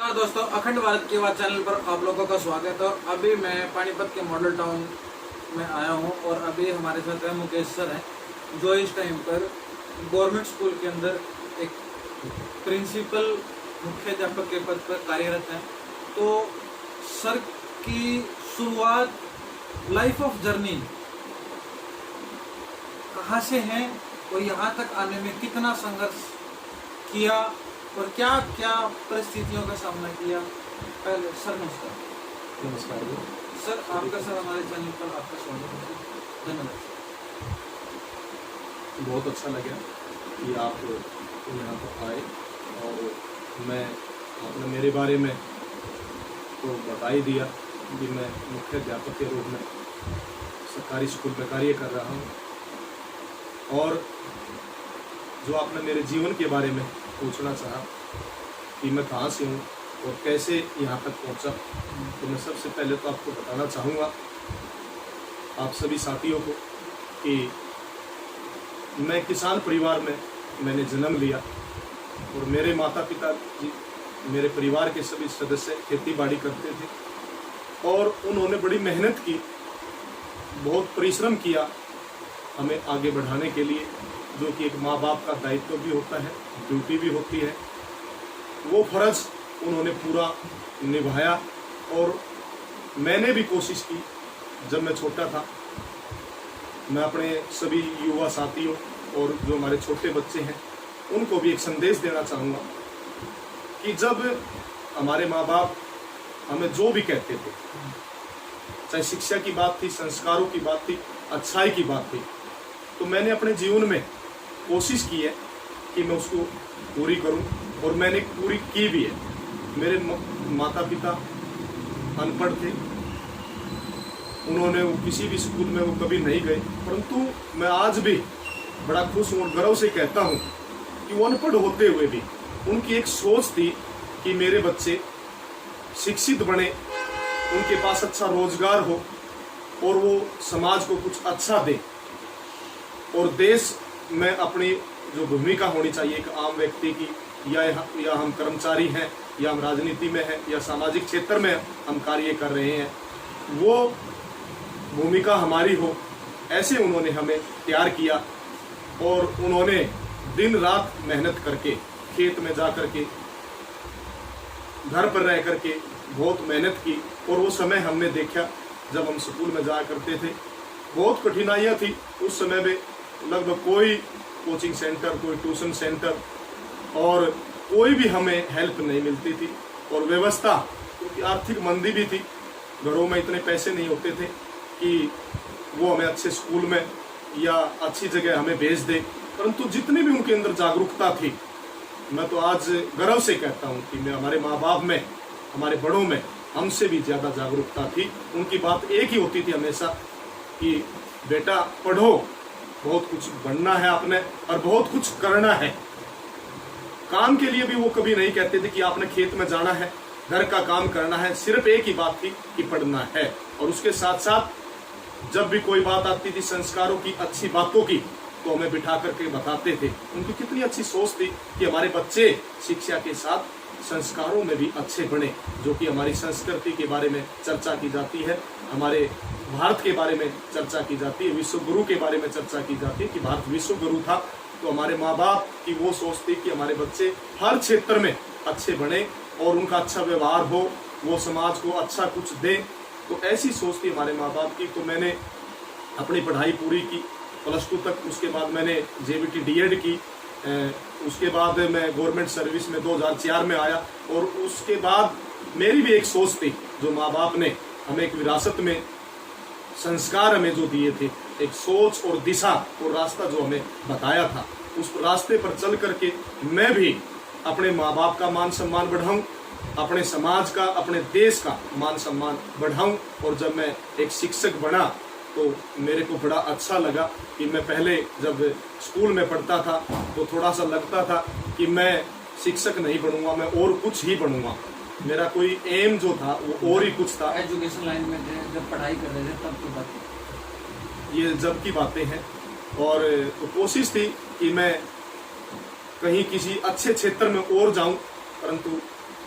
नमस्कार दोस्तों, अखंड भारत की आवाज़ चैनल पर आप लोगों का स्वागत है। और अभी मैं पानीपत के मॉडल टाउन में आया हूं और अभी हमारे साथ है मुकेश सर हैं, जो इस टाइम पर गवर्नमेंट स्कूल के अंदर एक प्रिंसिपल मुख्य अध्यापक के पद पर कार्यरत हैं। तो सर की शुरुआत, लाइफ ऑफ जर्नी कहाँ से है और यहाँ तक आने में कितना संघर्ष किया और क्या क्या परिस्थितियों का सामना किया। पहले सर नमस्कार। नमस्कार जी। सर आपका सर हमारे चैनल पर आपका स्वागत है। धन्यवाद। बहुत अच्छा लगा कि आप यहाँ पर आए और आपने मेरे बारे में तो बता ही दिया कि मैं मुख्य अध्यापक के रूप में सरकारी स्कूल में कार्य कर रहा हूँ। और जो आपने मेरे जीवन के बारे में पूछना चाहा कि मैं कहाँ से हूँ और कैसे यहाँ तक पहुँचा, तो मैं सबसे पहले तो आपको बताना चाहूँगा, आप सभी साथियों को, कि मैं किसान परिवार में मैंने जन्म लिया और मेरे माता पिता जी, मेरे परिवार के सभी सदस्य खेती बाड़ी करते थे और उन्होंने बड़ी मेहनत की, बहुत परिश्रम किया हमें आगे बढ़ाने के लिए, जो कि एक माँ बाप का दायित्व भी होता है, ड्यूटी भी होती है। वो फर्ज उन्होंने पूरा निभाया और मैंने भी कोशिश की। जब मैं छोटा था, मैं अपने सभी युवा साथियों और जो हमारे छोटे बच्चे हैं उनको भी एक संदेश देना चाहूँगा कि जब हमारे माँ बाप हमें जो भी कहते थे, चाहे शिक्षा की बात थी, संस्कारों की बात थी, अच्छाई की बात थी, तो मैंने अपने जीवन में कोशिश की है कि मैं उसको पूरी करूं और मैंने पूरी की भी है। मेरे माता पिता अनपढ़ थे, उन्होंने किसी भी स्कूल में वो कभी नहीं गए, परंतु मैं आज भी बड़ा खुश हूँ और गर्व से कहता हूँ कि वो अनपढ़ होते हुए भी उनकी एक सोच थी कि मेरे बच्चे शिक्षित बने, उनके पास अच्छा रोजगार हो और वो समाज को कुछ अच्छा दे और देश में अपनी जो भूमिका होनी चाहिए एक आम व्यक्ति की, या हम कर्मचारी हैं, या हम राजनीति में हैं, या सामाजिक क्षेत्र में हम कार्य कर रहे हैं, वो भूमिका हमारी हो, ऐसे उन्होंने हमें तैयार किया। और उन्होंने दिन रात मेहनत करके, खेत में जा करके, घर पर रह करके बहुत मेहनत की। और वो समय हमने देखा जब हम स्कूल में जाया करते थे, बहुत कठिनाइयाँ थी उस समय में। लगभग कोई कोचिंग सेंटर, कोई ट्यूशन सेंटर और कोई भी हमें हेल्प नहीं मिलती थी। और व्यवस्था, क्योंकि आर्थिक मंदी भी थी, घरों में इतने पैसे नहीं होते थे कि वो हमें अच्छे स्कूल में या अच्छी जगह हमें भेज दे। परंतु जितनी भी उनके अंदर जागरूकता थी, मैं तो आज गर्व से कहता हूँ कि मैं हमारे माँ बाप में, हमारे बड़ों में हमसे भी ज़्यादा जागरूकता थी। उनकी बात एक ही होती थी हमेशा कि बेटा पढ़ो, बहुत कुछ बनना है आपने और बहुत कुछ करना है। काम के लिए भी वो कभी नहीं कहते थे कि आपने खेत में जाना है, घर का काम करना है। सिर्फ एक ही बात थी कि पढ़ना है। और उसके साथ साथ जब भी कोई बात आती थी संस्कारों की, अच्छी बातों की, तो हमें बिठा करके बताते थे। उनकी कितनी अच्छी सोच थी कि हमारे बच्चे शिक्षा के साथ संस्कारों में भी अच्छे बने, जो कि हमारी संस्कृति के बारे में चर्चा की जाती है, हमारे भारत के बारे में चर्चा की जाती है, विश्व गुरु के बारे में चर्चा की जाती है कि भारत विश्व गुरु था। तो हमारे माँ बाप की वो सोच थी कि हमारे बच्चे हर क्षेत्र में अच्छे बने और उनका अच्छा व्यवहार हो, वो समाज को अच्छा कुछ दें। तो ऐसी सोच थी हमारे माँ बाप की। तो मैंने अपनी पढ़ाई पूरी की +2 तक। उसके बाद मैंने JBT DED की। उसके बाद मैं गवर्नमेंट सर्विस में 2004 में आया। और उसके बाद मेरी भी एक सोच थी, जो माँ बाप ने हमें एक विरासत में संस्कार हमें जो दिए थे, एक सोच और दिशा और रास्ता जो हमें बताया था, उस रास्ते पर चल करके मैं भी अपने माँ बाप का मान सम्मान बढ़ाऊं, अपने समाज का, अपने देश का मान सम्मान बढ़ाऊं। और जब मैं एक शिक्षक बना तो मेरे को बड़ा अच्छा लगा कि मैं पहले जब स्कूल में पढ़ता था तो थोड़ा सा लगता था कि मैं शिक्षक नहीं बनूंगा, मैं और कुछ ही बनूंगा। मेरा कोई एम जो था वो और ही कुछ था। एजुकेशन लाइन में थे, जब पढ़ाई कर रहे थे तब की बात, ये जब की बातें हैं। और तो कोशिश थी कि मैं कहीं किसी अच्छे क्षेत्र में और जाऊं, परंतु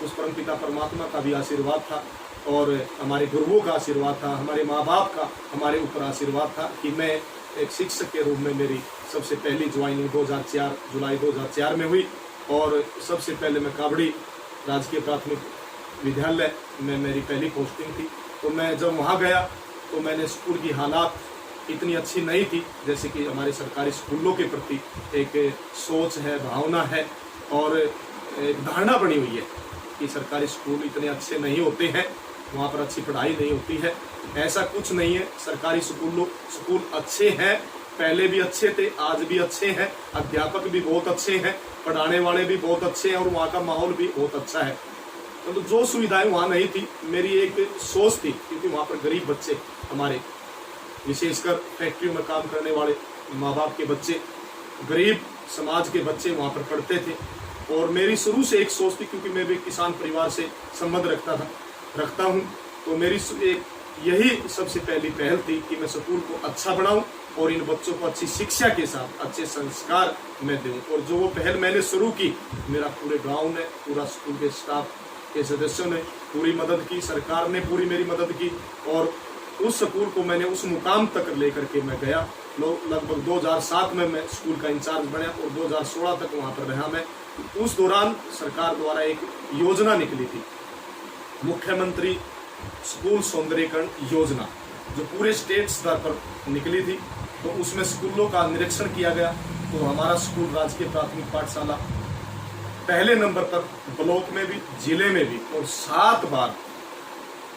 उस परमपिता परमात्मा का भी आशीर्वाद था और हमारे गुरुओं का आशीर्वाद था, हमारे माँ बाप का हमारे ऊपर आशीर्वाद था कि मैं एक शिक्षक के रूप में मेरी सबसे पहली ज्वाइनिंग 2004 जुलाई 2004 में हुई और सबसे पहले मैं काबड़ी राजकीय प्राथमिक विद्यालय में मेरी पहली पोस्टिंग थी। तो मैं जब वहाँ गया तो मैंने स्कूल की हालात इतनी अच्छी नहीं थी जैसे कि हमारे सरकारी स्कूलों के प्रति एक सोच है, भावना है और एक धारणा बनी हुई है कि सरकारी स्कूल इतने अच्छे नहीं होते हैं, वहाँ पर अच्छी पढ़ाई नहीं होती है। ऐसा कुछ नहीं है, सरकारी स्कूल अच्छे हैं, पहले भी अच्छे थे, आज भी अच्छे हैं, अध्यापक भी बहुत अच्छे हैं, पढ़ाने वाले भी बहुत अच्छे हैं और वहाँ का माहौल भी बहुत अच्छा है। तो जो सुविधाएं वहाँ नहीं थी, मेरी एक सोच थी क्योंकि वहाँ पर गरीब बच्चे हमारे, विशेषकर फैक्ट्रियों में काम करने वाले माँ बाप के बच्चे, गरीब समाज के बच्चे वहाँ पर पढ़ते थे और मेरी शुरू से एक सोच थी क्योंकि मैं भी किसान परिवार से संबंध रखता हूँ। तो मेरी एक यही सबसे पहली पहल थी कि मैं स्कूल को अच्छा बनाऊं और इन बच्चों को अच्छी शिक्षा के साथ अच्छे संस्कार मैं दूं। और जो वो पहल मैंने शुरू की, मेरा पूरे गांव ने, पूरा स्कूल के स्टाफ के सदस्यों ने पूरी मदद की, सरकार ने पूरी मेरी मदद की और उस स्कूल को मैंने उस मुकाम तक लेकर के मैं गया। लगभग 2007 में मैं स्कूल का इंचार्ज बना और 2016 तक वहाँ पर रहा मैं। उस दौरान सरकार द्वारा एक योजना निकली थी, मुख्यमंत्री स्कूल सौंदर्यीकरण योजना, जो पूरे स्टेट स्तर पर निकली थी। तो उसमें स्कूलों का निरीक्षण किया गया तो हमारा स्कूल राजकीय प्राथमिक पाठशाला पहले नंबर पर ब्लॉक में भी, जिले में भी और 7 बार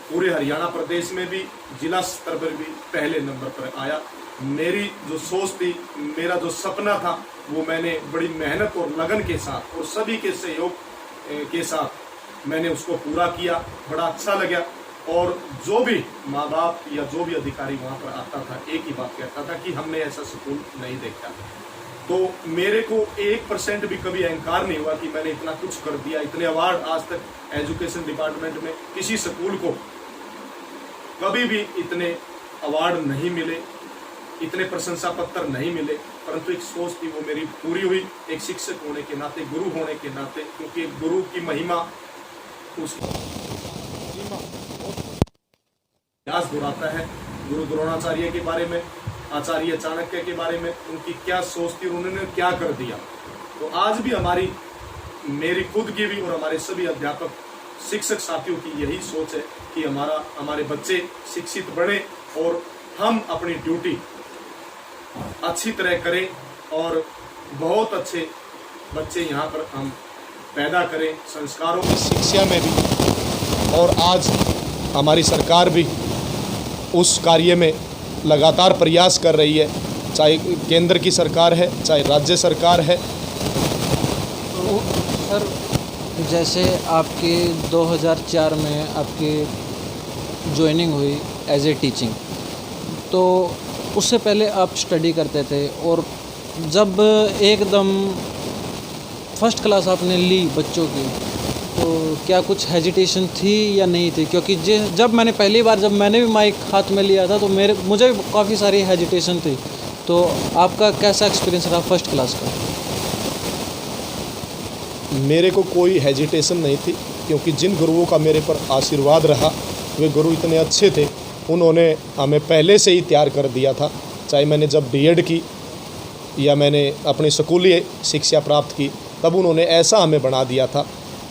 पूरे हरियाणा प्रदेश में भी, जिला स्तर पर भी पहले नंबर पर आया। मेरी जो सोच थी, मेरा जो सपना था, वो मैंने बड़ी मेहनत और लगन के साथ और सभी के सहयोग के साथ मैंने उसको पूरा किया। बड़ा अच्छा लगा और जो भी माँ बाप या जो भी अधिकारी वहाँ पर आता था, एक ही बात कहता था कि हमने ऐसा स्कूल नहीं देखा। तो मेरे को 1% भी कभी अहंकार नहीं हुआ कि मैंने इतना कुछ कर दिया। इतने अवार्ड आज तक एजुकेशन डिपार्टमेंट में किसी स्कूल को कभी भी इतने अवार्ड नहीं मिले, इतने प्रशंसा पत्र नहीं मिले, परंतु एक सोच थी वो मेरी पूरी हुई, एक शिक्षक होने के नाते, गुरु होने के नाते, क्योंकि गुरु की महिमा उसकी इतिहास दोहराता है। गुरु द्रोणाचार्य के बारे में, आचार्य चाणक्य के बारे में उनकी क्या सोच थी, उन्होंने क्या कर दिया। तो आज भी मेरी खुद की भी और हमारे सभी अध्यापक शिक्षक साथियों की यही सोच है कि हमारे बच्चे शिक्षित बने और हम अपनी ड्यूटी अच्छी तरह करें और बहुत अच्छे बच्चे यहाँ पर हम पैदा करें, संस्कारों की शिक्षा में भी। और आज हमारी सरकार भी उस कार्य में लगातार प्रयास कर रही है, चाहे केंद्र की सरकार है, चाहे राज्य सरकार है। तो सर, जैसे आपके 2004 में आपकी ज्वाइनिंग हुई एज ए टीचिंग, तो उससे पहले आप स्टडी करते थे और जब एकदम फर्स्ट क्लास आपने ली बच्चों की, तो क्या कुछ हेजिटेशन थी या नहीं थी? क्योंकि जब मैंने भी माइक हाथ में लिया था तो मुझे भी काफ़ी सारी हेजिटेशन थी। तो आपका कैसा एक्सपीरियंस रहा फर्स्ट क्लास का? मेरे को कोई हेजिटेशन नहीं थी क्योंकि जिन गुरुओं का मेरे पर आशीर्वाद रहा, वे गुरु इतने अच्छे थे, उन्होंने हमें पहले से ही तैयार कर दिया था। चाहे मैंने जब बीएड की या मैंने अपनी स्कूली शिक्षा प्राप्त की, तब उन्होंने ऐसा हमें बना दिया था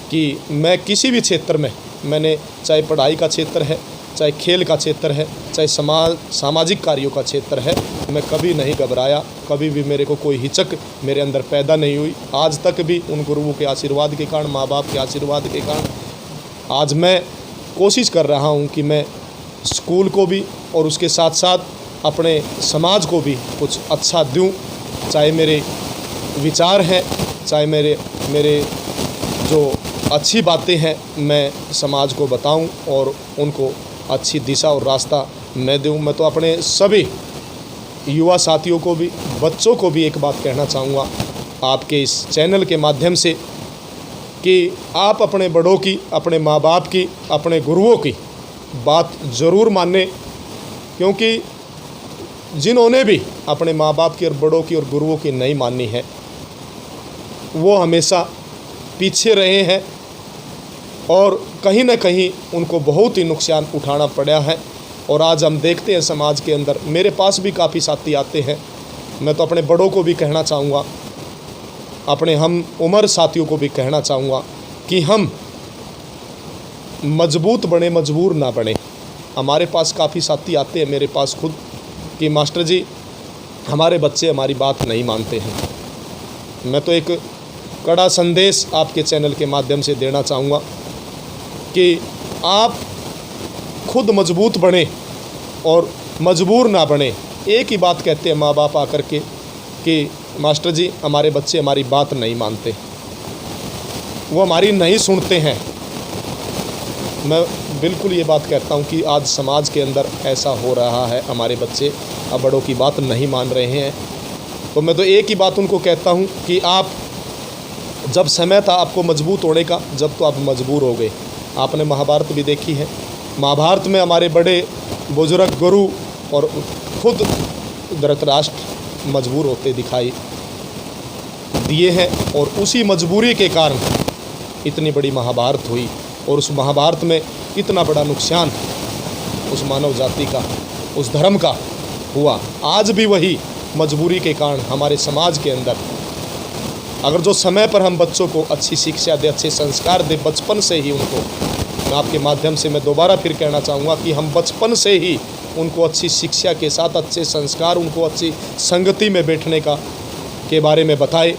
कि मैं किसी भी क्षेत्र में, मैंने चाहे पढ़ाई का क्षेत्र है, चाहे खेल का क्षेत्र है, चाहे सामाजिक कार्यों का क्षेत्र है, मैं कभी नहीं घबराया, कभी भी मेरे को कोई हिचक मेरे अंदर पैदा नहीं हुई। आज तक भी उन गुरुओं के आशीर्वाद के कारण, माँ बाप के आशीर्वाद के कारण आज मैं कोशिश कर रहा हूँ कि मैं स्कूल को भी और उसके साथ साथ अपने समाज को भी कुछ अच्छा दूँ। चाहे मेरे विचार हैं, चाहे मेरे जो अच्छी बातें हैं, मैं समाज को बताऊं और उनको अच्छी दिशा और रास्ता मैं दूं। मैं तो अपने सभी युवा साथियों को भी, बच्चों को भी एक बात कहना चाहूँगा आपके इस चैनल के माध्यम से कि आप अपने बड़ों की, अपने माँ बाप की, अपने गुरुओं की बात ज़रूर मानें, क्योंकि जिन्होंने भी अपने माँ बाप की और बड़ों की और गुरुओं की नहीं मानी है, वो हमेशा पीछे रहे हैं और कहीं न कहीं उनको बहुत ही नुकसान उठाना पड़ा है। और आज हम देखते हैं समाज के अंदर, मेरे पास भी काफ़ी साथी आते हैं। मैं तो अपने बड़ों को भी कहना चाहूँगा, अपने हम उम्र साथियों को भी कहना चाहूँगा कि हम मजबूत बने, मजबूर ना बने। हमारे पास काफ़ी साथी आते हैं, मेरे पास खुद, कि मास्टर जी हमारे बच्चे हमारी बात नहीं मानते हैं। मैं तो एक कड़ा संदेश आपके चैनल के माध्यम से देना चाहूँगा कि आप खुद मजबूत बने और मजबूर ना बने। एक ही बात कहते हैं माँ बाप आकर के कि मास्टर जी हमारे बच्चे हमारी बात नहीं मानते, वो हमारी नहीं सुनते हैं। मैं बिल्कुल ये बात कहता हूँ कि आज समाज के अंदर ऐसा हो रहा है, हमारे बच्चे अब बड़ों की बात नहीं मान रहे हैं। तो मैं तो एक ही बात उनको कहता हूँ कि आप, जब समय था आपको मजबूत होने का, जब तो आप मजबूर हो गए। आपने महाभारत भी देखी है, महाभारत में हमारे बड़े बुजुर्ग गुरु और खुद धृतराष्ट्र मजबूर होते दिखाई दिए हैं, और उसी मजबूरी के कारण इतनी बड़ी महाभारत हुई, और उस महाभारत में इतना बड़ा नुकसान उस मानव जाति का, उस धर्म का हुआ। आज भी वही मजबूरी के कारण हमारे समाज के अंदर, अगर जो समय पर हम बच्चों को अच्छी शिक्षा दे, अच्छे संस्कार दे, बचपन से ही उनको, मैं आपके माध्यम से मैं दोबारा फिर कहना चाहूँगा कि हम बचपन से ही उनको अच्छी शिक्षा के साथ अच्छे संस्कार, उनको अच्छी संगति में बैठने का के बारे में बताएं,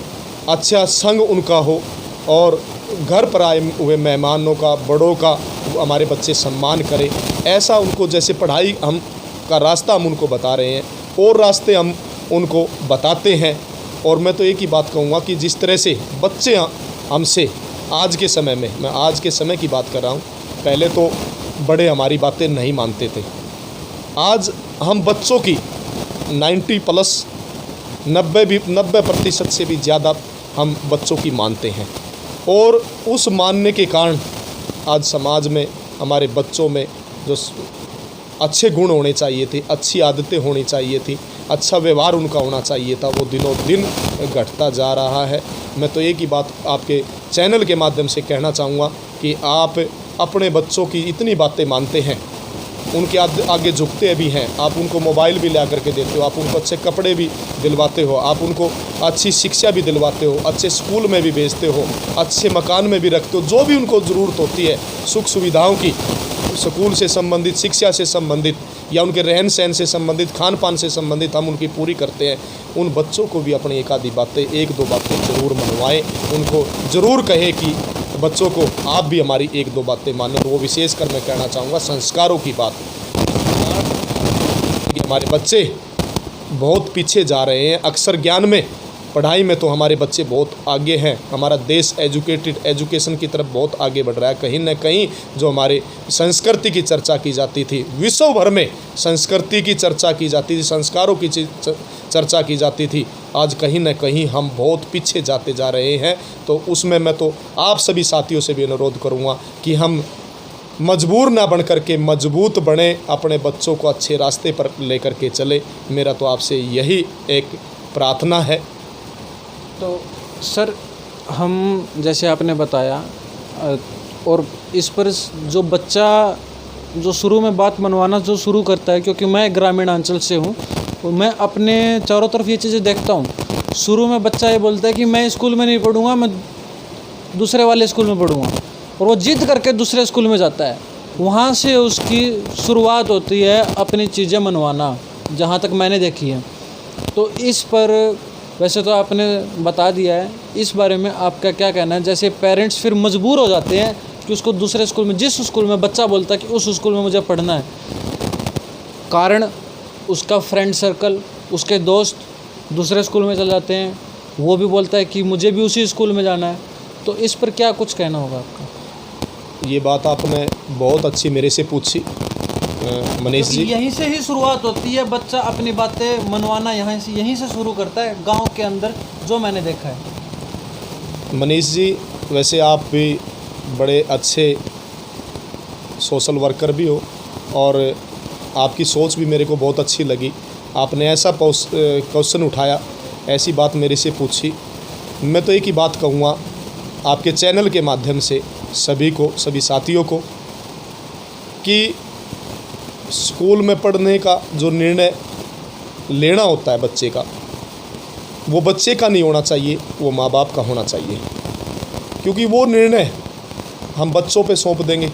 अच्छा संग उनका हो, और घर पर आए हुए मेहमानों का, बड़ों का हमारे बच्चे सम्मान करें। ऐसा उनको, जैसे पढ़ाई हम का रास्ता हम उनको बता रहे हैं, और रास्ते हम उनको बताते हैं। और मैं तो एक ही बात कहूँगा कि जिस तरह से बच्चे हमसे आज के समय में, मैं आज के समय की बात कर रहा हूँ, पहले तो बड़े हमारी बातें नहीं मानते थे। आज हम बच्चों की 90% से भी ज़्यादा हम बच्चों की मानते हैं, और उस मानने के कारण आज समाज में हमारे बच्चों में जो अच्छे गुण होने चाहिए थे, अच्छी आदतें होनी चाहिए थी, अच्छा व्यवहार उनका होना चाहिए था, वो दिनों दिन घटता जा रहा है। मैं तो एक ही बात आपके चैनल के माध्यम से कहना चाहूँगा कि आप अपने बच्चों की इतनी बातें मानते हैं, उनके आगे झुकते भी हैं, आप उनको मोबाइल भी ला करके देते हो, आप उनको अच्छे कपड़े भी दिलवाते हो, आप उनको अच्छी शिक्षा भी दिलवाते हो, अच्छे स्कूल में भी भेजते हो, अच्छे मकान में भी रखते हो। जो भी उनको ज़रूरत होती है सुख सुविधाओं की, स्कूल से संबंधित, शिक्षा से संबंधित, या उनके रहन सहन से संबंधित, खान पान से संबंधित, हम उनकी पूरी करते हैं। उन बच्चों को भी अपनी एक आधी बातें, एक दो बातें ज़रूर मनवाएं, उनको ज़रूर कहें कि बच्चों को आप भी हमारी एक दो बातें मानें। वो विशेषकर मैं कहना चाहूँगा संस्कारों की बात। हमारे बच्चे बहुत पीछे जा रहे हैं, अक्सर ज्ञान में, पढ़ाई में तो हमारे बच्चे बहुत आगे हैं। हमारा देश एजुकेशन की तरफ बहुत आगे बढ़ रहा है। कहीं न कहीं जो हमारे संस्कृति की चर्चा की जाती थी, विश्व भर में संस्कृति की चर्चा की जाती थी, संस्कारों की चर्चा की जाती थी, आज कहीं न कहीं हम बहुत पीछे जाते जा रहे हैं। तो उसमें मैं तो आप सभी साथियों से भी अनुरोध करूँगा कि हम मजबूर ना बन करके मजबूत बने, अपने बच्चों को अच्छे रास्ते पर लेकर के चले। मेरा तो आपसे यही एक प्रार्थना है। तो सर, हम जैसे आपने बताया, और इस पर जो बच्चा जो शुरू में बात मनवाना जो शुरू करता है, क्योंकि मैं ग्रामीण अंचल से हूँ, तो मैं अपने चारों तरफ ये चीज़ें देखता हूँ। शुरू में बच्चा ये बोलता है कि मैं स्कूल में नहीं पढ़ूँगा, मैं दूसरे वाले स्कूल में पढ़ूँगा, और वो जिद करके दूसरे स्कूल में जाता है। वहाँ से उसकी शुरुआत होती है अपनी चीज़ें मनवाना, जहाँ तक मैंने देखी है। तो इस पर वैसे तो आपने बता दिया है, इस बारे में आपका क्या कहना है? जैसे पेरेंट्स फिर मजबूर हो जाते हैं कि उसको दूसरे स्कूल में, जिस स्कूल में बच्चा बोलता है कि उस स्कूल में मुझे पढ़ना है, कारण उसका फ्रेंड सर्कल, उसके दोस्त दूसरे स्कूल में चले जाते हैं, वो भी बोलता है कि मुझे भी उसी स्कूल में जाना है। तो इस पर क्या कुछ कहना होगा आपका? ये बात आपने बहुत अच्छी मेरे से पूछी मनीष जी। यहीं से ही शुरुआत होती है, बच्चा अपनी बातें मनवाना यहीं से शुरू करता है, गांव के अंदर, जो मैंने देखा है। मनीष जी, वैसे आप भी बड़े अच्छे सोशल वर्कर भी हो, और आपकी सोच भी मेरे को बहुत अच्छी लगी। आपने ऐसा क्वेश्चन उठाया, ऐसी बात मेरे से पूछी। मैं तो एक ही बात कहूँगा आपके चैनल के माध्यम से सभी को, सभी साथियों को, कि स्कूल में पढ़ने का जो निर्णय लेना होता है बच्चे का, वो बच्चे का नहीं होना चाहिए, वो माँ बाप का होना चाहिए। क्योंकि वो निर्णय हम बच्चों पे सौंप देंगे,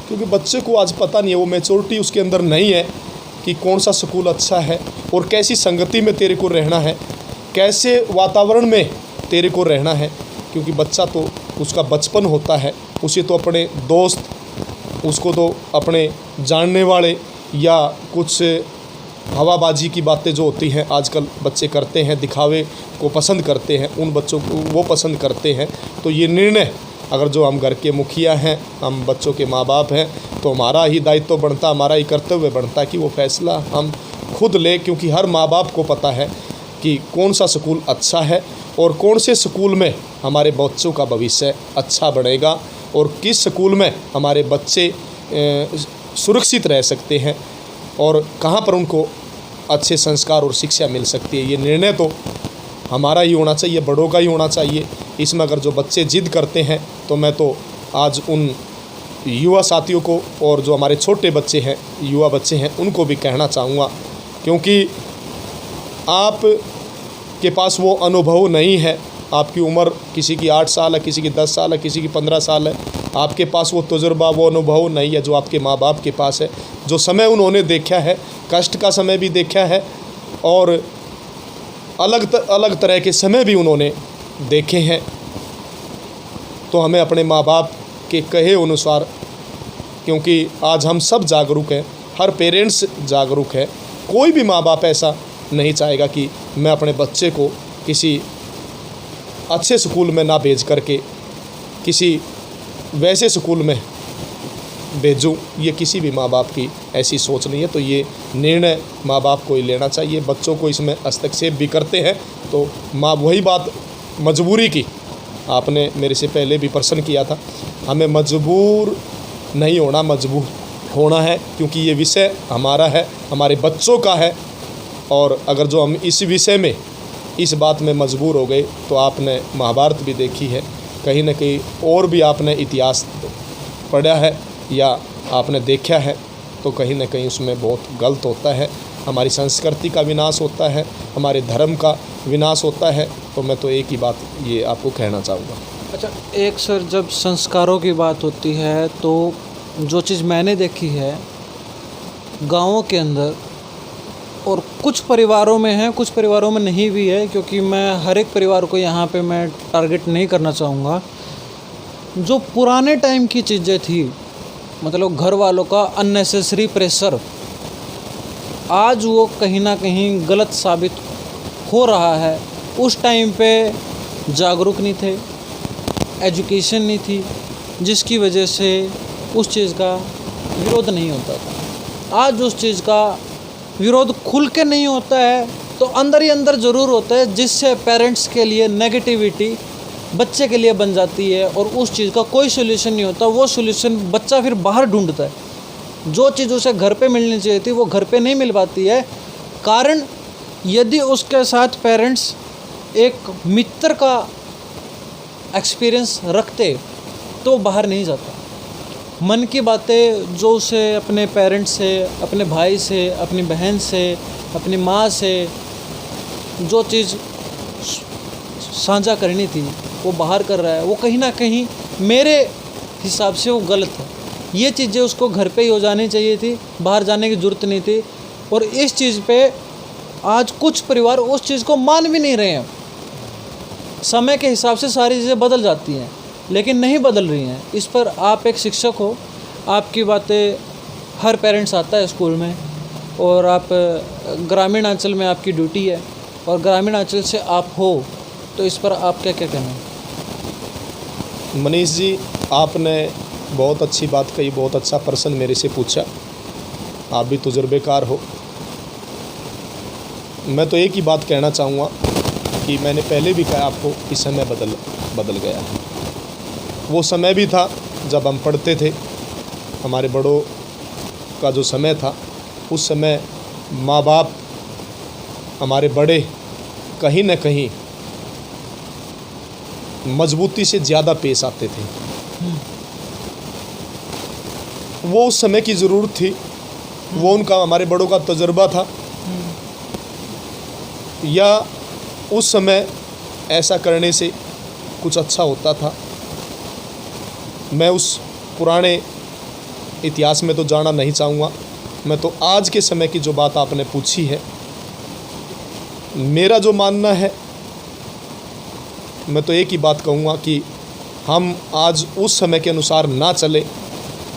क्योंकि बच्चे को आज पता नहीं है, वो मैच्योरिटी उसके अंदर नहीं है कि कौन सा स्कूल अच्छा है और कैसी संगति में तेरे को रहना है, कैसे वातावरण में तेरे को रहना है। क्योंकि बच्चा तो उसका बचपन होता है, उसे तो अपने दोस्त, उसको तो अपने जानने वाले या कुछ हवाबाजी की बातें जो होती हैं आजकल बच्चे करते हैं, दिखावे को पसंद करते हैं, उन बच्चों को वो पसंद करते हैं। तो ये निर्णय अगर जो हम घर के मुखिया हैं, हम बच्चों के माँ बाप हैं, तो हमारा ही दायित्व बनता, हमारा ही कर्तव्य बनता कि वो फैसला हम खुद लें। क्योंकि हर माँ बाप को पता है कि कौन सा स्कूल अच्छा है और कौन से स्कूल में हमारे बच्चों का भविष्य अच्छा बनेगा और किस स्कूल में हमारे बच्चे सुरक्षित रह सकते हैं और कहाँ पर उनको अच्छे संस्कार और शिक्षा मिल सकती है। ये निर्णय तो हमारा ही होना चाहिए, बड़ों का ही होना चाहिए। इसमें अगर जो बच्चे जिद करते हैं तो मैं तो आज उन युवा साथियों को और जो हमारे छोटे बच्चे हैं, युवा बच्चे हैं, उनको भी कहना चाहूँगा, क्योंकि आप के पास वो अनुभव नहीं है। आपकी उम्र किसी की 8 साल है, किसी की 10 साल है, किसी की 15 साल है। आपके पास वो तजुर्बा, वो अनुभव नहीं है जो आपके माँ बाप के पास है। जो समय उन्होंने देखा है, कष्ट का समय भी देखा है और अलग तरह के समय भी उन्होंने देखे हैं। तो हमें अपने माँ बाप के कहे अनुसार, क्योंकि आज हम सब जागरूक हैं, हर पेरेंट्स जागरूक है, कोई भी माँ बाप ऐसा नहीं चाहेगा कि मैं अपने बच्चे को किसी अच्छे स्कूल में ना भेज करके किसी वैसे स्कूल में भेजूं। ये किसी भी माँ बाप की ऐसी सोच नहीं है। तो ये निर्णय माँ बाप को ही लेना चाहिए। बच्चों को इसमें हस्तक्षेप भी करते हैं तो माँ, वही बात मजबूरी की आपने मेरे से पहले भी प्रश्न किया था, हमें मजबूर नहीं होना, मजबूर होना है, क्योंकि ये विषय हमारा है, हमारे बच्चों का है। और अगर जो हम इस विषय में, इस बात में मजबूर हो गए तो आपने महाभारत भी देखी है, कहीं ना कहीं और भी आपने इतिहास पढ़ा है या आपने देखा है, तो कहीं ना कहीं उसमें बहुत गलत होता है। हमारी संस्कृति का विनाश होता है, हमारे धर्म का विनाश होता है। तो मैं तो एक ही बात ये आपको कहना चाहूँगा। अच्छा, एक सर, जब संस्कारों की बात होती है तो जो चीज़ मैंने देखी है गाँवों के अंदर, और कुछ परिवारों में है, कुछ परिवारों में नहीं भी है, क्योंकि मैं हर एक परिवार को यहाँ पे मैं टारगेट नहीं करना चाहूँगा। जो पुराने टाइम की चीज़ें थी, मतलब घर वालों का अननेसेसरी प्रेशर, आज वो कहीं ना कहीं गलत साबित हो रहा है। उस टाइम पे जागरूक नहीं थे, एजुकेशन नहीं थी, जिसकी वजह से उस चीज़ का विरोध नहीं होता था। आज उस चीज़ का विरोध खुल के नहीं होता है तो अंदर ही अंदर ज़रूर होता है, जिससे पेरेंट्स के लिए नेगेटिविटी बच्चे के लिए बन जाती है और उस चीज़ का कोई सोल्यूशन नहीं होता। वो सोल्यूशन बच्चा फिर बाहर ढूंढता है। जो चीज़ उसे घर पे मिलनी चाहिए थी वो घर पे नहीं मिल पाती है। कारण यदि उसके साथ पेरेंट्स एक मित्र का एक्सपीरियंस रखते तो बाहर नहीं जाता। मन की बातें जो उसे अपने पेरेंट्स से, अपने भाई से, अपनी बहन से, अपनी माँ से जो चीज़ साझा करनी थी वो बाहर कर रहा है, वो कहीं ना कहीं मेरे हिसाब से वो गलत है। ये चीज़ें उसको घर पे ही हो जानी चाहिए थी, बाहर जाने की ज़रूरत नहीं थी। और इस चीज़ पे आज कुछ परिवार उस चीज़ को मान भी नहीं रहे हैं। समय के हिसाब से सारी चीज़ें बदल जाती हैं, लेकिन नहीं बदल रही हैं। इस पर आप एक शिक्षक हो, आपकी बातें हर पेरेंट्स आता है स्कूल में, और आप ग्रामीण अंचल में आपकी ड्यूटी है और ग्रामीण अंचल से आप हो, तो इस पर आप क्या क्या कहना है? मनीष जी, आपने बहुत अच्छी बात कही, बहुत अच्छा प्रश्न मेरे से पूछा। आप भी तजुर्बेकार हो। मैं तो एक ही बात कहना चाहूँगा कि मैंने पहले भी कहा आपको कि समय बदल गया है। वो समय भी था जब हम पढ़ते थे, हमारे बड़ों का जो समय था, उस समय माँ बाप, हमारे बड़े कहीं न कहीं मजबूती से ज़्यादा पेश आते थे। वो उस समय की ज़रूरत थी, वो उनका, हमारे बड़ों का तजुर्बा था, या उस समय ऐसा करने से कुछ अच्छा होता था। मैं उस पुराने इतिहास में तो जाना नहीं चाहूँगा, मैं तो आज के समय की जो बात आपने पूछी है, मेरा जो मानना है, मैं तो एक ही बात कहूँगा कि हम आज उस समय के अनुसार ना चले,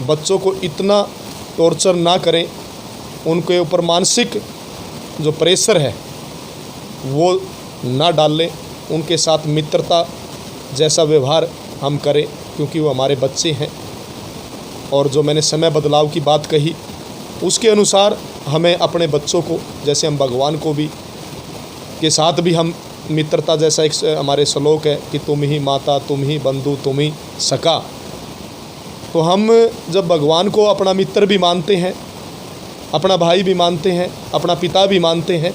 बच्चों को इतना टॉर्चर ना करें, उनके ऊपर मानसिक जो प्रेशर है वो ना डालें, उनके साथ मित्रता जैसा व्यवहार हम करें, क्योंकि वो हमारे बच्चे हैं। और जो मैंने समय बदलाव की बात कही, उसके अनुसार हमें अपने बच्चों को, जैसे हम भगवान को भी के साथ भी हम मित्रता, जैसा एक हमारे श्लोक है कि तुम ही माता, तुम ही बंधु, तुम ही सखा, तो हम जब भगवान को अपना मित्र भी मानते हैं, अपना भाई भी मानते हैं, अपना पिता भी मानते हैं,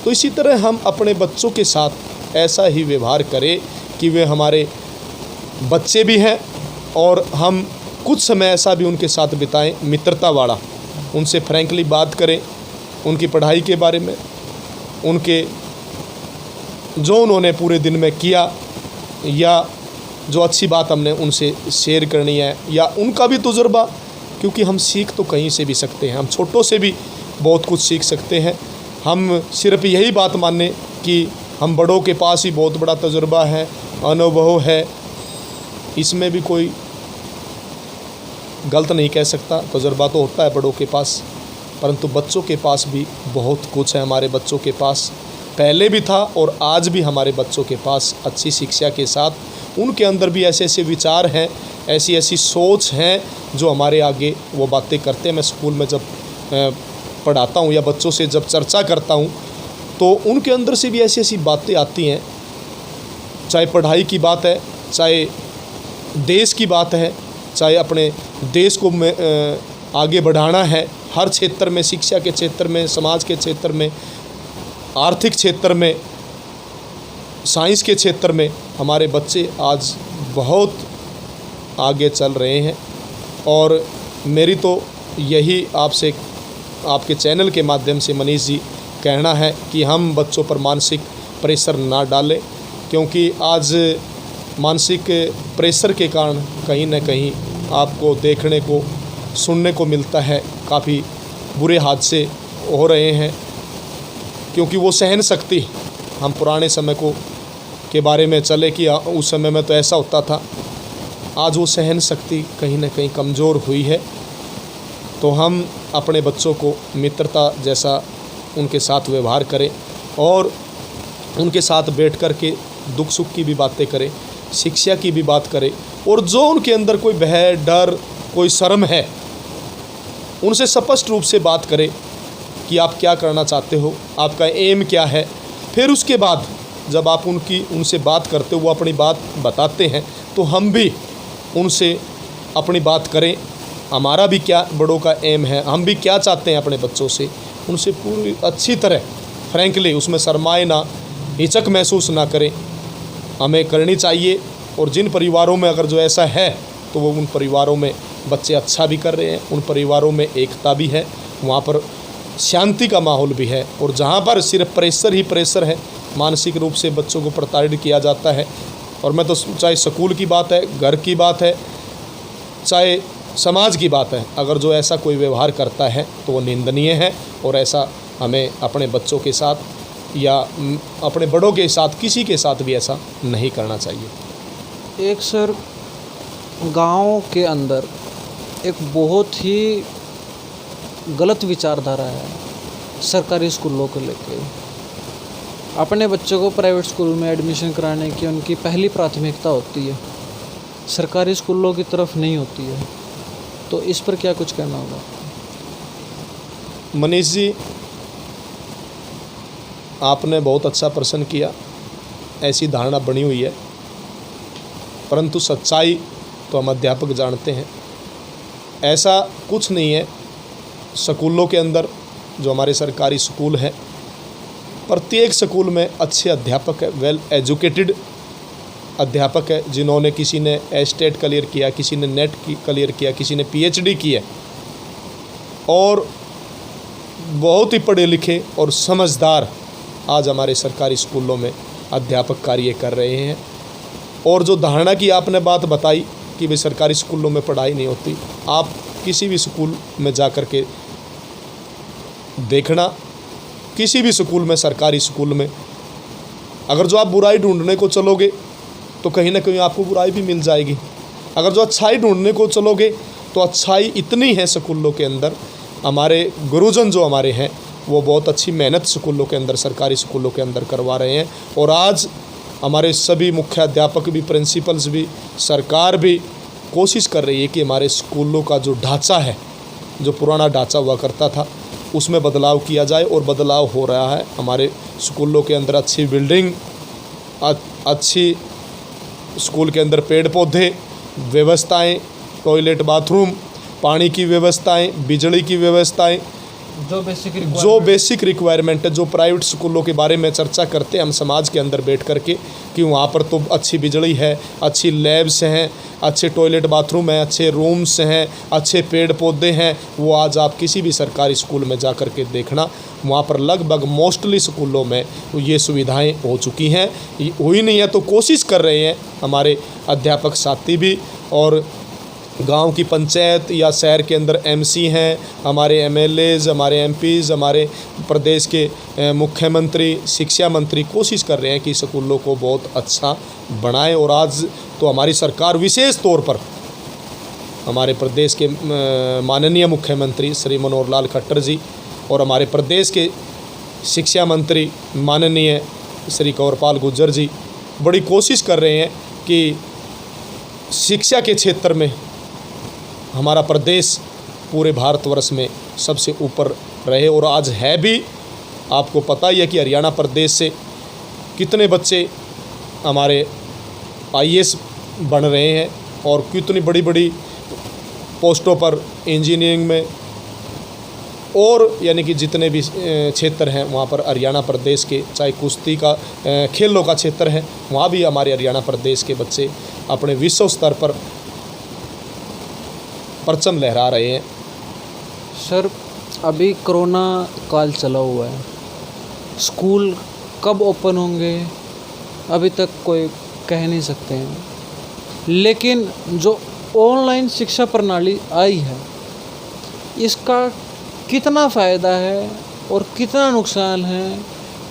तो इसी तरह हम अपने बच्चों के साथ ऐसा ही व्यवहार करें कि वे हमारे बच्चे भी हैं, और हम कुछ समय ऐसा भी उनके साथ बिताएं मित्रता वाला, उनसे फ्रैंकली बात करें, उनकी पढ़ाई के बारे में, उनके जो उन्होंने पूरे दिन में किया, या जो अच्छी बात हमने उनसे शेयर करनी है, या उनका भी तजुर्बा, क्योंकि हम सीख तो कहीं से भी सकते हैं, हम छोटों से भी बहुत कुछ सीख सकते हैं। हम सिर्फ यही बात माने कि हम बड़ों के पास ही बहुत बड़ा तजुर्बा है, अनुभव है, इसमें भी कोई गलत नहीं कह सकता। तजुर्बा तो होता है बड़ों के पास, परंतु बच्चों के पास भी बहुत कुछ है। हमारे बच्चों के पास पहले भी था और आज भी हमारे बच्चों के पास अच्छी शिक्षा के साथ उनके अंदर भी ऐसे ऐसे विचार हैं, ऐसी ऐसी सोच हैं जो हमारे आगे वो बातें करते हैं। मैं स्कूल में जब पढ़ाता हूँ या बच्चों से जब चर्चा करता हूँ तो उनके अंदर से भी ऐसी ऐसी बातें आती हैं, चाहे पढ़ाई की बात है, चाहे देश की बात है, चाहे अपने देश को आगे बढ़ाना है, हर क्षेत्र में, शिक्षा के क्षेत्र में, समाज के क्षेत्र में, आर्थिक क्षेत्र में, साइंस के क्षेत्र में हमारे बच्चे आज बहुत आगे चल रहे हैं। और मेरी तो यही आपसे, आपके चैनल के माध्यम से मनीष जी कहना है कि हम बच्चों पर मानसिक प्रेशर ना डालें, क्योंकि आज मानसिक प्रेशर के कारण कहीं न कहीं आपको देखने को, सुनने को मिलता है, काफ़ी बुरे हादसे हो रहे हैं, क्योंकि वो सहन शक्ति, हम पुराने समय को के बारे में चले कि उस समय में तो ऐसा होता था, आज वो सहन शक्ति कहीं ना कहीं कमज़ोर हुई है। तो हम अपने बच्चों को मित्रता जैसा उनके साथ व्यवहार करें और उनके साथ बैठ कर के दुख सुख की भी बातें करें, शिक्षा की भी बात करें, और जो उनके अंदर कोई भय, डर, कोई शर्म है, उनसे स्पष्ट रूप से बात करें कि आप क्या करना चाहते हो, आपका एम क्या है। फिर उसके बाद जब आप उनसे बात करते हो, वो अपनी बात बताते हैं, तो हम भी उनसे अपनी बात करें, हमारा भी क्या बड़ों का एम है, हम भी क्या चाहते हैं अपने बच्चों से, उनसे पूरी अच्छी तरह फ्रैंकली, उसमें शर्माए ना, हिचक महसूस ना करें, हमें करनी चाहिए। और जिन परिवारों में अगर जो ऐसा है तो वो उन परिवारों में बच्चे अच्छा भी कर रहे हैं, उन परिवारों में एकता भी है, वहाँ पर शांति का माहौल भी है। और जहाँ पर सिर्फ प्रेशर ही प्रेशर है, मानसिक रूप से बच्चों को प्रताड़ित किया जाता है, और मैं तो चाहे स्कूल की बात है, घर की बात है, चाहे समाज की बात है, अगर जो ऐसा कोई व्यवहार करता है तो वो निंदनीय है। और ऐसा हमें अपने बच्चों के साथ या अपने बड़ों के साथ, किसी के साथ भी ऐसा नहीं करना चाहिए। एक सर, गांव के अंदर एक बहुत ही गलत विचारधारा है सरकारी स्कूलों को लेके। अपने बच्चों को प्राइवेट स्कूल में एडमिशन कराने की उनकी पहली प्राथमिकता होती है, सरकारी स्कूलों की तरफ नहीं होती है। तो इस पर क्या कुछ कहना होगा? मनीष जी, आपने बहुत अच्छा प्रश्न किया। ऐसी धारणा बनी हुई है, परंतु सच्चाई तो हम अध्यापक जानते हैं, ऐसा कुछ नहीं है। स्कूलों के अंदर जो हमारे सरकारी स्कूल हैं, प्रत्येक स्कूल में अच्छे अध्यापक है, वेल एजुकेटेड अध्यापक है जिन्होंने, किसी ने एस्टेट क्लियर किया, किसी ने नेट क्लियर किया, किसी ने पीएचडी की है, और बहुत ही पढ़े लिखे और समझदार आज हमारे सरकारी स्कूलों में अध्यापक कार्य कर रहे हैं। और जो धारणा की आपने बात बताई कि भाई सरकारी स्कूलों में पढ़ाई नहीं होती, आप किसी भी स्कूल में जा कर के देखना, किसी भी स्कूल में, सरकारी स्कूल में, अगर जो आप बुराई ढूंढने को चलोगे तो कहीं ना कहीं आपको बुराई भी मिल जाएगी। अगर जो अच्छाई ढूंढने को चलोगे तो अच्छाई इतनी है स्कूलों के अंदर। हमारे गुरुजन जो हमारे हैं वो बहुत अच्छी मेहनत स्कूलों के अंदर, सरकारी स्कूलों के अंदर करवा रहे हैं। और आज हमारे सभी मुख्याध्यापक भी, प्रिंसिपल्स भी, सरकार भी कोशिश कर रही है कि हमारे स्कूलों का जो ढांचा है, जो पुराना ढांचा हुआ करता था, उसमें बदलाव किया जाए, और बदलाव हो रहा है। हमारे स्कूलों के अंदर अच्छी बिल्डिंग, अच्छी स्कूल के अंदर पेड़ पौधे, व्यवस्थाएं, टॉयलेट, बाथरूम, पानी की व्यवस्थाएं, बिजली की व्यवस्थाएं, जो बेसिक रिक्वायरमेंट है, जो प्राइवेट स्कूलों के बारे में चर्चा करते हैं हम समाज के अंदर बैठ करके कि वहाँ पर तो अच्छी बिजली है, अच्छी लैब्स हैं, अच्छे टॉयलेट बाथरूम हैं, अच्छे रूम्स हैं, अच्छे पेड़ पौधे हैं, वो आज आप किसी भी सरकारी स्कूल में जा कर के देखना, वहाँ पर लगभग मोस्टली स्कूलों में ये सुविधाएं हो चुकी हैं। हुई नहीं है तो कोशिश कर रहे हैं हमारे अध्यापक साथी भी, और गांव की पंचायत या शहर के अंदर एमसी हैं, हमारे एमएलएज, हमारे एमपीज़, हमारे प्रदेश के मुख्यमंत्री, शिक्षा मंत्री कोशिश कर रहे हैं कि स्कूलों को बहुत अच्छा बनाएं। और आज तो हमारी सरकार विशेष तौर पर हमारे प्रदेश के माननीय मुख्यमंत्री श्री मनोहर लाल खट्टर जी और हमारे प्रदेश के शिक्षा मंत्री माननीय श्री कंवरपाल गुर्जर जी बड़ी कोशिश कर रहे हैं कि शिक्षा के क्षेत्र में हमारा प्रदेश पूरे भारतवर्ष में सबसे ऊपर रहे। और आज है भी। आपको पता ही है कि हरियाणा प्रदेश से कितने बच्चे हमारे आईएएस बन रहे हैं, और कितनी बड़ी बड़ी पोस्टों पर इंजीनियरिंग में, और यानी कि जितने भी क्षेत्र हैं वहाँ पर हरियाणा प्रदेश के, चाहे कुश्ती का, खेलों का क्षेत्र है, वहाँ भी हमारे हरियाणा प्रदेश के बच्चे अपने विश्व स्तर पर परचम लहरा रहे हैं। सर, अभी कोरोना काल चला हुआ है, स्कूल कब ओपन होंगे अभी तक कोई कह नहीं सकते हैं, लेकिन जो ऑनलाइन शिक्षा प्रणाली आई है इसका कितना फ़ायदा है और कितना नुकसान है?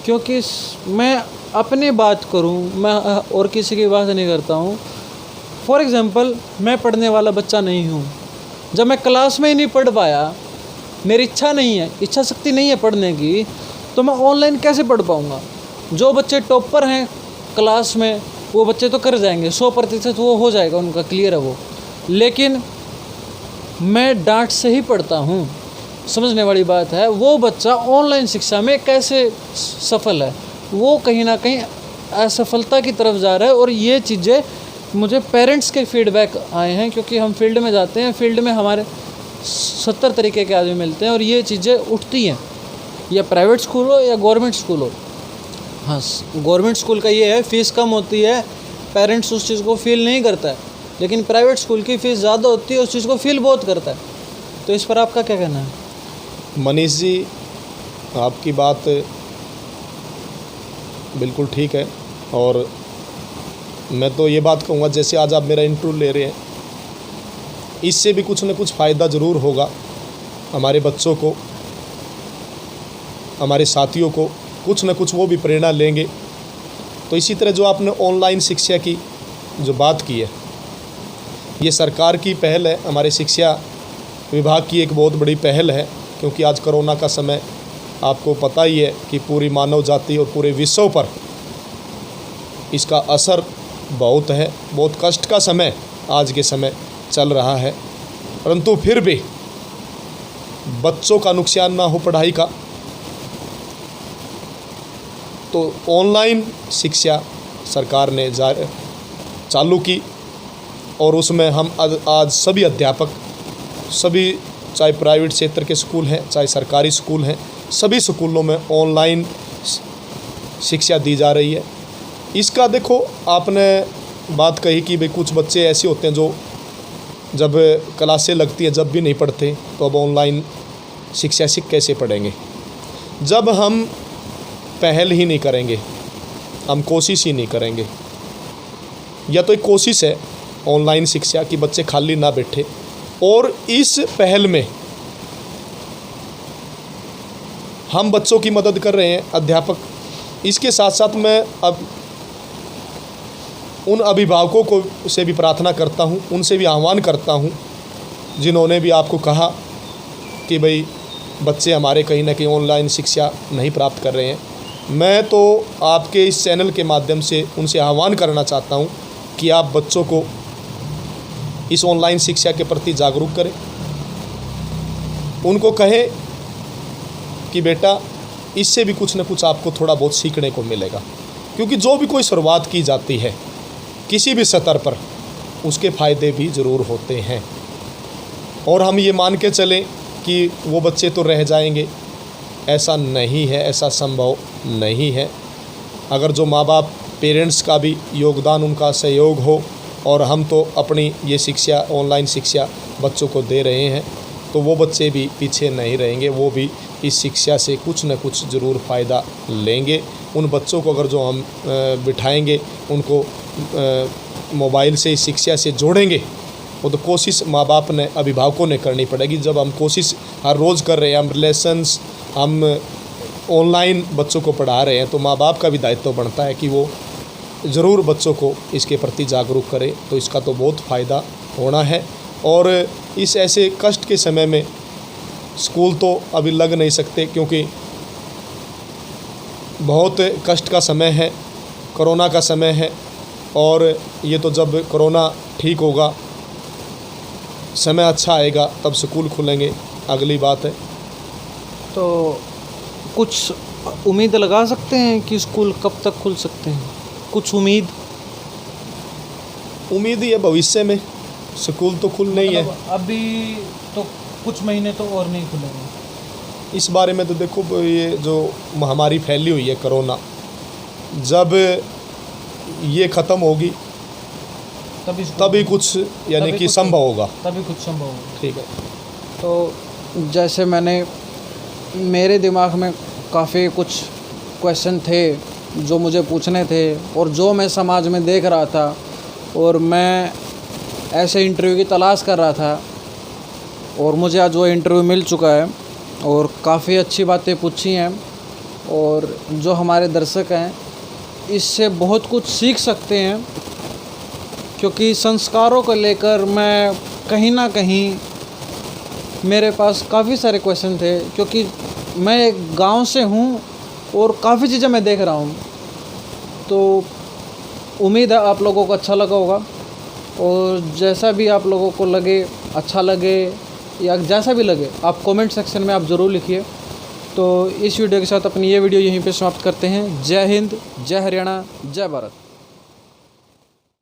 क्योंकि मैं अपनी बात करूं, मैं और किसी की बात नहीं करता हूं। फॉर एग्ज़ाम्पल, मैं पढ़ने वाला बच्चा नहीं हूं। जब मैं क्लास में ही नहीं पढ़ पाया, मेरी इच्छा नहीं है, इच्छा शक्ति नहीं है पढ़ने की, तो मैं ऑनलाइन कैसे पढ़ पाऊँगा? जो बच्चे टॉपर हैं क्लास में वो बच्चे तो कर जाएंगे, 100% वो हो जाएगा, उनका क्लियर है वो। लेकिन मैं डांट से ही पढ़ता हूँ, समझने वाली बात है। वो बच्चा ऑनलाइन शिक्षा में कैसे सफल है? वो कहीं ना कहीं असफलता की तरफ जा रहा है। और ये चीज़ें मुझे पेरेंट्स के फीडबैक आए हैं, क्योंकि हम फील्ड में जाते हैं, फील्ड में हमारे 70 तरीके के आदमी मिलते हैं और ये चीज़ें उठती हैं, या प्राइवेट स्कूल हो या गवर्नमेंट स्कूल हो। हाँ, गवर्नमेंट स्कूल का ये है, फ़ीस कम होती है, पेरेंट्स उस चीज़ को फील नहीं करता है, लेकिन प्राइवेट स्कूल की फ़ीस ज़्यादा होती है, उस चीज़ को फील बहुत करता है। तो इस पर आपका क्या कहना है? मनीष जी, आपकी बात बिल्कुल ठीक है, और मैं तो ये बात कहूँगा, जैसे आज आप मेरा इंटरव्यू ले रहे हैं, इससे भी कुछ न कुछ फ़ायदा ज़रूर होगा हमारे बच्चों को, हमारे साथियों को, कुछ न कुछ वो भी प्रेरणा लेंगे। तो इसी तरह जो आपने ऑनलाइन शिक्षा की जो बात की है, ये सरकार की पहल है, हमारे शिक्षा विभाग की एक बहुत बड़ी पहल है, क्योंकि आज कोरोना का समय आपको पता ही है कि पूरी मानव जाति और पूरे विश्व पर इसका असर बहुत है। बहुत कष्ट का समय आज के समय चल रहा है, परंतु फिर भी बच्चों का नुकसान ना हो पढ़ाई का, तो ऑनलाइन शिक्षा सरकार ने चालू की, और उसमें हम आज सभी अध्यापक, सभी चाहे प्राइवेट क्षेत्र के स्कूल हैं चाहे सरकारी स्कूल हैं, सभी स्कूलों में ऑनलाइन शिक्षा दी जा रही है। इसका देखो, आपने बात कही कि भाई कुछ बच्चे ऐसे होते हैं जो जब क्लासें लगती हैं जब भी नहीं पढ़ते, तो अब ऑनलाइन शिक्षा से कैसे पढ़ेंगे। जब हम पहल ही नहीं करेंगे, हम कोशिश ही नहीं करेंगे, या तो एक कोशिश है ऑनलाइन शिक्षा कि बच्चे खाली ना बैठे, और इस पहल में हम बच्चों की मदद कर रहे हैं अध्यापक। इसके साथ साथ मैं अब उन अभिभावकों को से भी प्रार्थना करता हूं, उनसे भी आह्वान करता हूं, जिन्होंने भी आपको कहा कि भाई बच्चे हमारे कहीं ना कहीं ऑनलाइन शिक्षा नहीं प्राप्त कर रहे हैं। मैं तो आपके इस चैनल के माध्यम से उनसे आह्वान करना चाहता हूं कि आप बच्चों को इस ऑनलाइन शिक्षा के प्रति जागरूक करें। उनको कहें कि बेटा इससे भी कुछ न कुछ आपको थोड़ा बहुत सीखने को मिलेगा, क्योंकि जो भी कोई शुरुआत की जाती है किसी भी स्तर पर, उसके फ़ायदे भी ज़रूर होते हैं। और हम ये मान के चलें कि वो बच्चे तो रह जाएंगे, ऐसा नहीं है, ऐसा संभव नहीं है। अगर जो माँ बाप, पेरेंट्स का भी योगदान, उनका सहयोग हो, और हम तो अपनी ये शिक्षा, ऑनलाइन शिक्षा बच्चों को दे रहे हैं, तो वो बच्चे भी पीछे नहीं रहेंगे, वो भी इस शिक्षा से कुछ न कुछ ज़रूर फ़ायदा लेंगे। उन बच्चों को अगर जो हम बिठाएंगे, उनको मोबाइल से इस शिक्षा से जोड़ेंगे, वो तो कोशिश माँ बाप ने, अभिभावकों ने करनी पड़ेगी। जब हम कोशिश हर रोज़ कर रहे हैं, हम लेसन्स हम ऑनलाइन बच्चों को पढ़ा रहे हैं, तो माँ बाप का भी दायित्व बनता है कि वो ज़रूर बच्चों को इसके प्रति जागरूक करें। तो इसका तो बहुत फ़ायदा होना है। और इस ऐसे कष्ट के समय में स्कूल तो अभी लग नहीं सकते, क्योंकि बहुत कष्ट का समय है, कोरोना का समय है, और ये तो जब कोरोना ठीक होगा, समय अच्छा आएगा, तब स्कूल खुलेंगे, अगली बात है। तो कुछ उम्मीद लगा सकते हैं कि स्कूल कब तक खुल सकते हैं? कुछ उम्मीद ही है भविष्य में, स्कूल तो खुल नहीं है अभी तो, कुछ महीने तो और नहीं खुलेंगे। इस बारे में तो देखो, ये जो महामारी फैली हुई है कोरोना, जब ये ख़त्म होगी तभी कुछ यानी कि संभव होगा, तभी कुछ संभव होगा। ठीक है। तो जैसे मेरे दिमाग में काफ़ी कुछ क्वेश्चन थे जो मुझे पूछने थे, और जो मैं समाज में देख रहा था, और मैं ऐसे इंटरव्यू की तलाश कर रहा था, और मुझे आज वो इंटरव्यू मिल चुका है, और काफ़ी अच्छी बातें पूछी हैं, और जो हमारे दर्शक हैं इससे बहुत कुछ सीख सकते हैं। क्योंकि संस्कारों को लेकर मैं कहीं ना कहीं, मेरे पास काफ़ी सारे क्वेश्चन थे, क्योंकि मैं एक गांव से हूं और काफ़ी चीज़ें मैं देख रहा हूं। तो उम्मीद है आप लोगों को अच्छा लगा होगा, और जैसा भी आप लोगों को लगे, अच्छा लगे या जैसा भी लगे, आप कमेंट सेक्शन में आप ज़रूर लिखिए। तो इस वीडियो के साथ अपनी ये वीडियो यहीं पे समाप्त करते हैं। जय हिंद, जय हरियाणा, जय भारत।